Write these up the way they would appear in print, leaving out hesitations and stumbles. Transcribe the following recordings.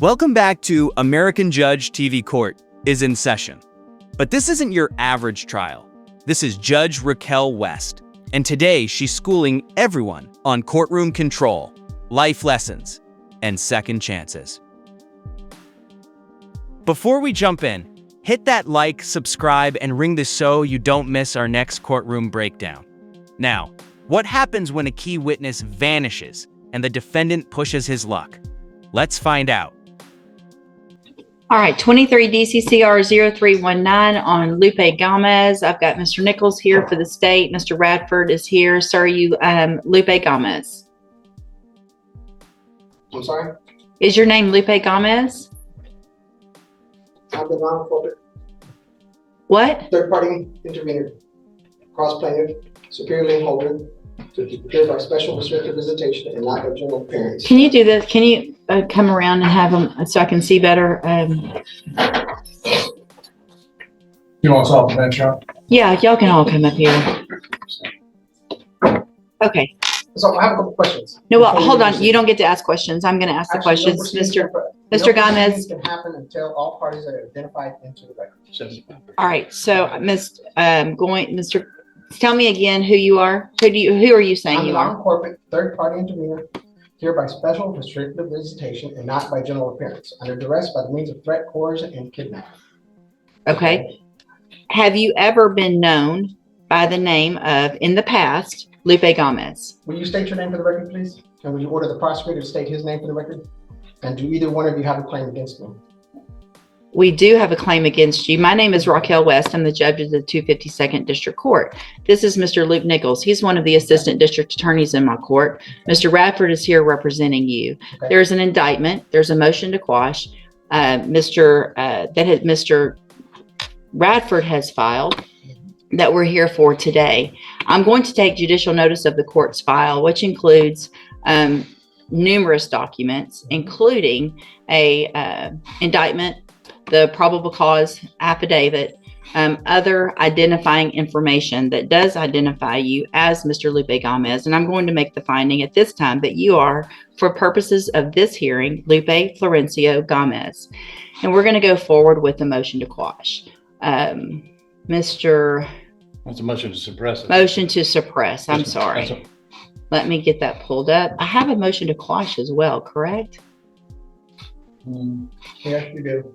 Welcome back to American Judge TV Court is in session. But this isn't your average trial. This is Judge Raquel West, and today she's schooling everyone on courtroom control, life lessons, and second chances. Before we jump in, hit that like, subscribe, and ring the so you don't miss our next courtroom breakdown. Now, what happens when a key witness vanishes and the defendant pushes his luck? Let's find out. All right, 23 DCCR 0319 on Lupe Gomez. I've got Mr. Nichols here for the state. Mr. Radford is here. Sir, you Lupe Gomez. I'm sorry? Is your name Lupe Gomez? I'm the non-corporate What? third-party intervenor, cross-plaintiff, superior lien holder, to be prepared by special restricted visitation and not by general appearance. Can you do this? Can you come around and have them so I can see better? You want us off the bench, y'all? Yeah, y'all can all come up here. Okay. So I have a couple questions. No, well, hold on. You don't get to ask questions. I'm going to ask the questions. Mr. Gomez. Can happen until all parties are identified into the record. All right. So, Mr. Tell me again who you are. Who are you saying I'm you a are? non-corporate third-party intervenor, here by special restricted visitation and not by general appearance, under duress by the means of threat, coercion, and kidnapping. Okay. Have you ever been known by the name of, in the past, Lupe Gomez? Will you state your name for the record, please? And will you order the prosecutor to state his name for the record? And do either one of you have a claim against me? We do have a claim against you. My name is Raquel West. I'm the judge of the 252nd District Court. This is Mr. Luke Nichols. He's one of the assistant district attorneys in my court. Mr. Radford is here representing you. Okay. There's an indictment. There's a motion to quash. Mr. Radford has filed that we're here for today. I'm going to take judicial notice of the court's file, which includes numerous documents, including a indictment, the probable cause affidavit, other identifying information that does identify you as Mr. Lupe Gomez. And I'm going to make the finding at this time that you are, for purposes of this hearing, Lupe Florencio Gomez. And we're going to go forward with the motion to quash. Mr. That's a motion to suppress it. Motion to suppress. I'm sorry. Let me get that pulled up. I have a motion to quash as well, correct? Yes, you do.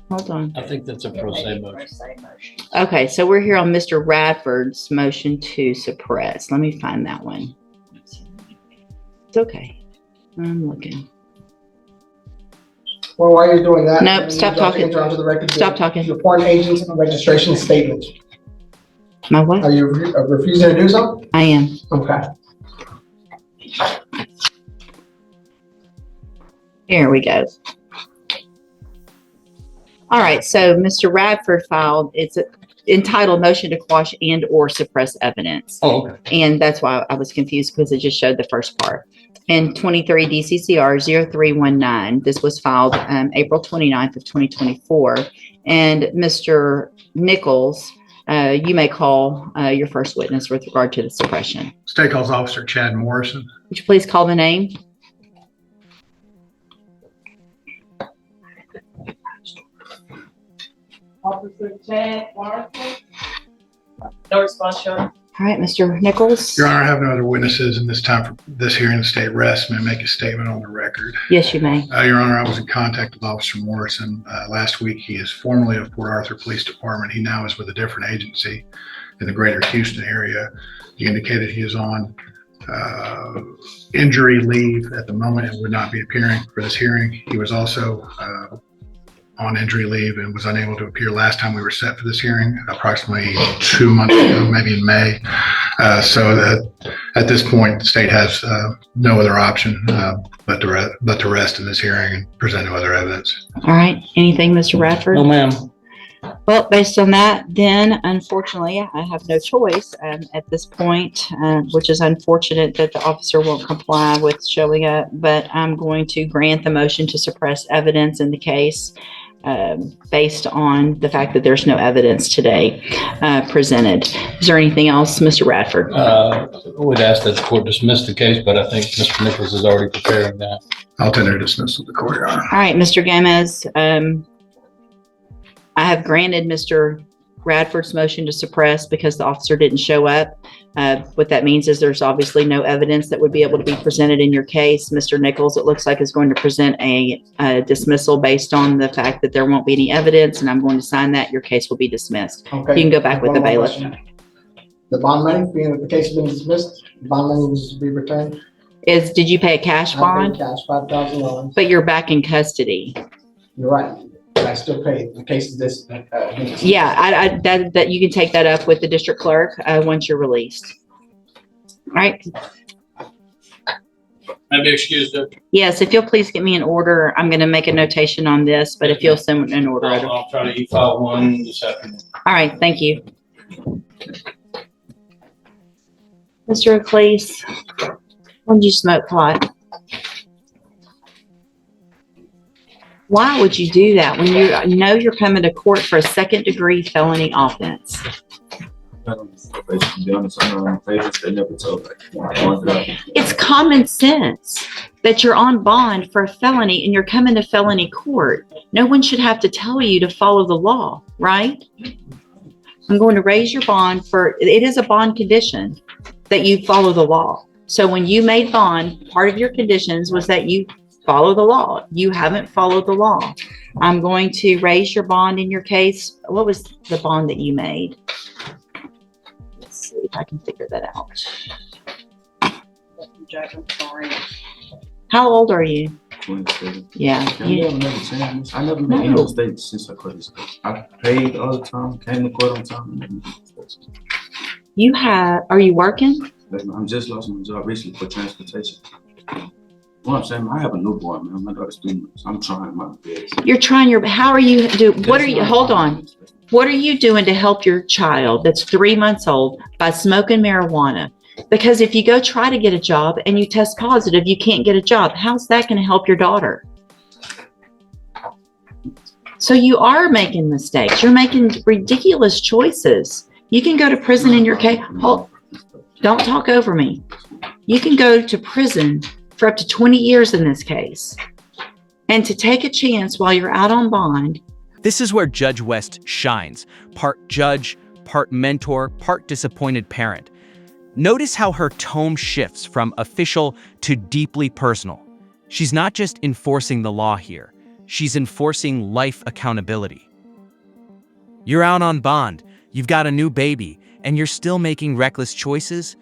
Hold on. I think that's a pro se motion. Okay, so we're here on Mr. Radford's motion to suppress. Let me find that one. It's okay. I'm looking. Well, while you're doing that. Nope, stop talking. Stop talking. Your foreign agents registration statement. My what? Are you refusing to do so? I am. Okay. Here we go. All right, so Mr. Radford filed, it's entitled Motion to Quash and or Suppress Evidence. Oh, okay. And that's why I was confused because it just showed the first part. And 23 DCCR 0319, this was filed April 29th of 2024. And Mr. Nichols, you may call your first witness with regard to the suppression. State calls Officer Chad Morrison. Would you please call the name? Officer Chad Morrison. No response, Your Honor. All right, Mr. Nichols. Your Honor, I have no other witnesses in this time for this hearing. The state rests. May I make a statement on the record? Yes, you may. Your Honor, I was in contact with Officer Morrison last week. He is formerly of Port Arthur Police Department. He now is with a different agency in the greater Houston area. He indicated he is on injury leave at the moment and would not be appearing for this hearing. He was also on injury leave and was unable to appear last time we were set for this hearing, approximately 2 months ago, maybe in May. So that at this point, the state has no other option but to rest in this hearing and present no other evidence. All right. Anything, Mr. Radford? No, ma'am. Well, based on that, then unfortunately, I have no choice at this point, which is unfortunate that the officer won't comply with showing up, but I'm going to grant the motion to suppress evidence in the case. based on the fact that there's no evidence today presented. Is there anything else, Mr. Radford? I would ask that the court dismiss the case, but I think Mr. Nichols is already preparing that. I'll tender dismissal of the court, Your Honor. All right, Mr. Gomez, I have granted Mr. Radford's motion to suppress because the officer didn't show up. What that means is there's obviously no evidence that would be able to be presented in your case. Mr. Nichols, it looks like, is going to present a dismissal based on the fact that there won't be any evidence, and I'm going to sign that. Your case will be dismissed. Okay. You can go back with the One more bailiff. question. The bond money, being that the case has been dismissed, the bond money needs to be returned. Did you pay a cash I bond? paid cash, $5,000. But you're back in custody. You're right. But I still paid. The case is this. Yeah, that you can take that up with the district clerk once you're released. All right. May I be excused, Judge? Yes, if you'll please get me an order. I'm going to make a notation on this, but if you'll send an order. I'll try to e-file one this afternoon. All right, thank you. Mr. Acleese, when did you smoke pot? Why would you do that when you know you're coming to court for a second-degree felony offense? To be honest, I know I'm favorites. They never told me. It's common sense that you're on bond for a felony and you're coming to felony court. No one should have to tell you to follow the law, right? I'm going to raise your bond it is a bond condition that you follow the law. So when you made bond, part of your conditions was that you follow the law. You haven't followed the law. I'm going to raise your bond in your case. What was the bond that you made? Let's see if I can figure that out. Judge, I'm sorry. How old are you? 27. Yeah. I never changed. I never made any mistakes since I quit this. I paid all the time, came to court on time. And Are you working? I'm just lost my job recently for transportation. What I'm saying, I have a newborn, man. My daughter's 3 months. I'm trying my best. You're trying hold on. What are you doing to help your child that's 3 months old by smoking marijuana? Because if you go try to get a job and you test positive, you can't get a job. How's that going to help your daughter? So you are making mistakes. You're making ridiculous choices. You can go to prison in your case. Don't talk over me. You can go to prison for up to 20 years in this case. And to take a chance while you're out on bond. This is where Judge West shines. Part judge, part mentor, part disappointed parent. Notice how her tone shifts from official to deeply personal. She's not just enforcing the law here. She's enforcing life accountability. You're out on bond, you've got a new baby, and you're still making reckless choices?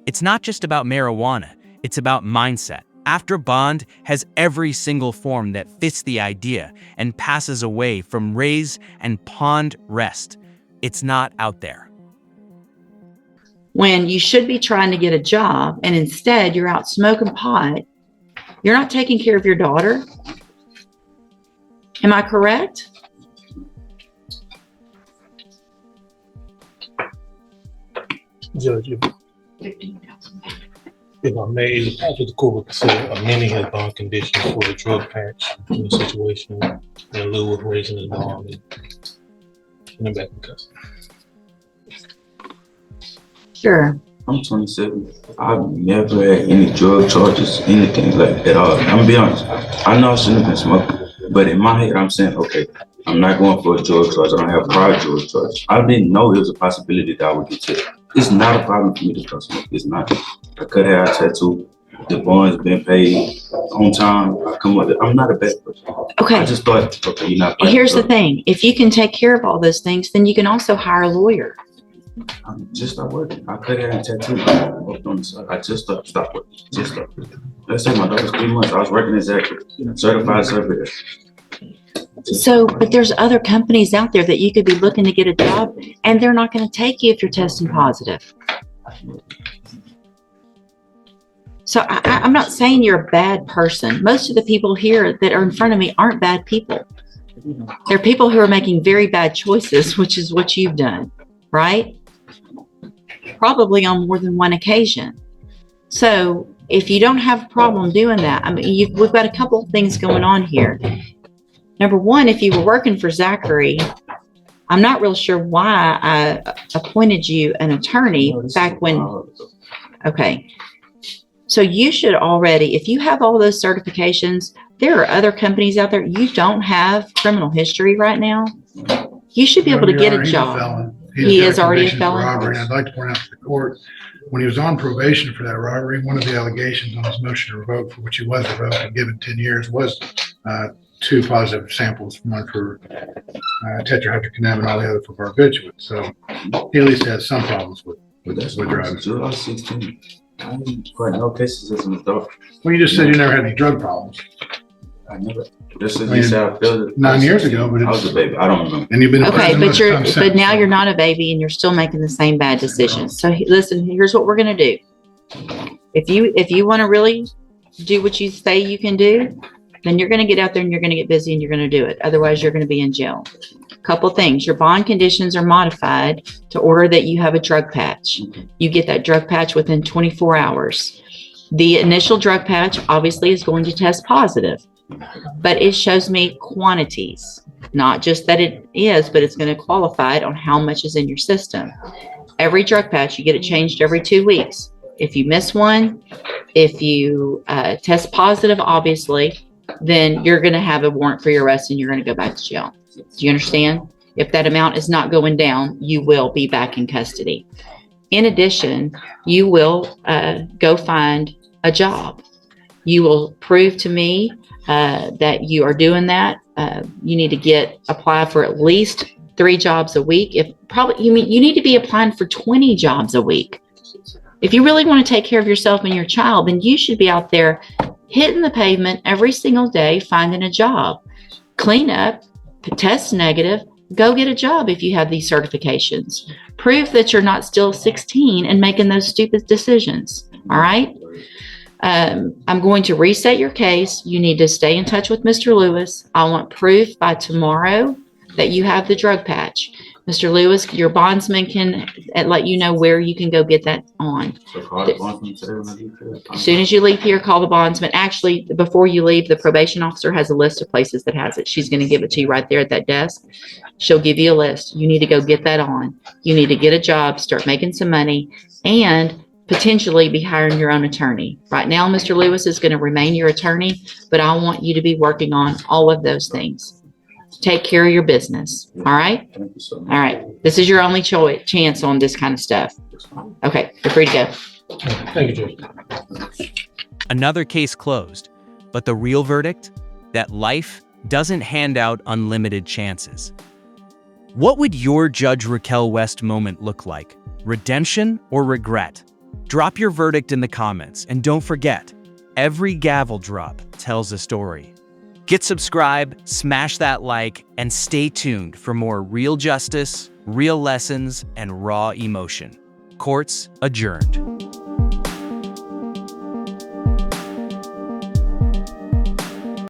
It's not just about marijuana, it's about mindset. After bond has every single form that fits the idea and passes away from raise and pond rest. It's not out there. When you should be trying to get a job and instead you're out smoking pot, you're not taking care of your daughter. Am I correct? Judge, if I may, is it possible the court would consider amending his bond conditions for the drug patch in the situation in lieu of raising his bond and putting him back in custody? Sure. I'm 27. I've never had any drug charges, anything like that. I'm gonna be honest. I know I shouldn't have been smoking, but in my head, I'm saying, okay, I'm not going for a drug charge. I don't have prior drug charge. I didn't know it was a possibility that I would get to. It's not a problem for me to start smoking. It's not. I could have a tattoo. The bond's been paid on time. I come with it. I'm not a bad person. Okay. I just thought, okay, you're not. Here's the thing. If you can take care of all those things, then you can also hire a lawyer. I'm just not working. I could have a tattoo on the side. I just stopped working. Just stopped. Let's say my daughter's 3 months. I was working exactly. Certified surveyor. So, but there's other companies out there that you could be looking to get a job and they're not going to take you if you're testing positive. So I'm not saying you're a bad person. Most of the people here that are in front of me aren't bad people. They're people who are making very bad choices, which is what you've done, right? Probably on more than one occasion. So if you don't have a problem doing that, I mean, we've got a couple of things going on here. Number one, if you were working for Zachary, I'm not real sure why I appointed you an attorney back when, okay. So you should already, if you have all those certifications, there are other companies out there, you don't have criminal history right now. You should be able to get a job. He is already a felon. Robbery, and I'd like to point out to the court, when he was on probation for that robbery, one of the allegations on his motion to revoke, for which he was revoked and given 10 years, was 2 positive samples, one for tetrahydrocannabinol and all the other for barbiturates. So he at least has some problems with drugs. July 16. I didn't quite know cases as an adult. Well, you just said you never had any drug problems. I never. This is just how I feel it. 9 years ago, but I was a baby. I don't remember. and you've been in Okay, prison but most of the time now since. you're not a baby and you're still making the same bad decisions. So listen, here's what we're gonna do. If you want to really do what you say you can do, then you're gonna get out there and you're gonna get busy and you're gonna do it. Otherwise, you're gonna be in jail. Couple things, your bond conditions are modified to order that you have a drug patch. You get that drug patch within 24 hours. The initial drug patch obviously is going to test positive, but it shows me quantities, not just that it is, but it's going to qualify it on how much is in your system. Every drug patch, you get it changed every 2 weeks. If you miss one, if you test positive, obviously, then you're going to have a warrant for your arrest and you're going to go back to jail. Do you understand? If that amount is not going down, you will be back in custody. In addition, you will go find a job. You will prove to me that you are doing that. You need to apply for at least 3 jobs a week. You need to be applying for 20 jobs a week. If you really want to take care of yourself and your child, then you should be out there hitting the pavement every single day, finding a job. Clean up, test negative, go get a job if you have these certifications. Prove that you're not still 16 and making those stupid decisions. All right? I'm going to reset your case. You need to stay in touch with Mr. Lewis. I want proof by tomorrow that you have the drug patch. Mr. Lewis, your bondsman can let you know where you can go get that on. So call the bondsman today when I leave here? As soon as you leave here, call the bondsman. Actually, before you leave, the probation officer has a list of places that has it. She's going to give it to you right there at that desk. She'll give you a list. You need to go get that on. You need to get a job, start making some money, and potentially be hiring your own attorney. Right now, Mr. Lewis is going to remain your attorney, but I want you to be working on all of those things. Take care of your business. All right? Thank you so much. All right. This is your only chance on this kind of stuff. Okay. You're free to go. Thank you, Judge. Another case closed, but the real verdict? That life doesn't hand out unlimited chances. What would your Judge Raquel West moment look like? Redemption or regret? Drop your verdict in the comments, and don't forget, every gavel drop tells a story. Get subscribed, smash that like, and stay tuned for more real justice, real lessons, and raw emotion. Court's adjourned.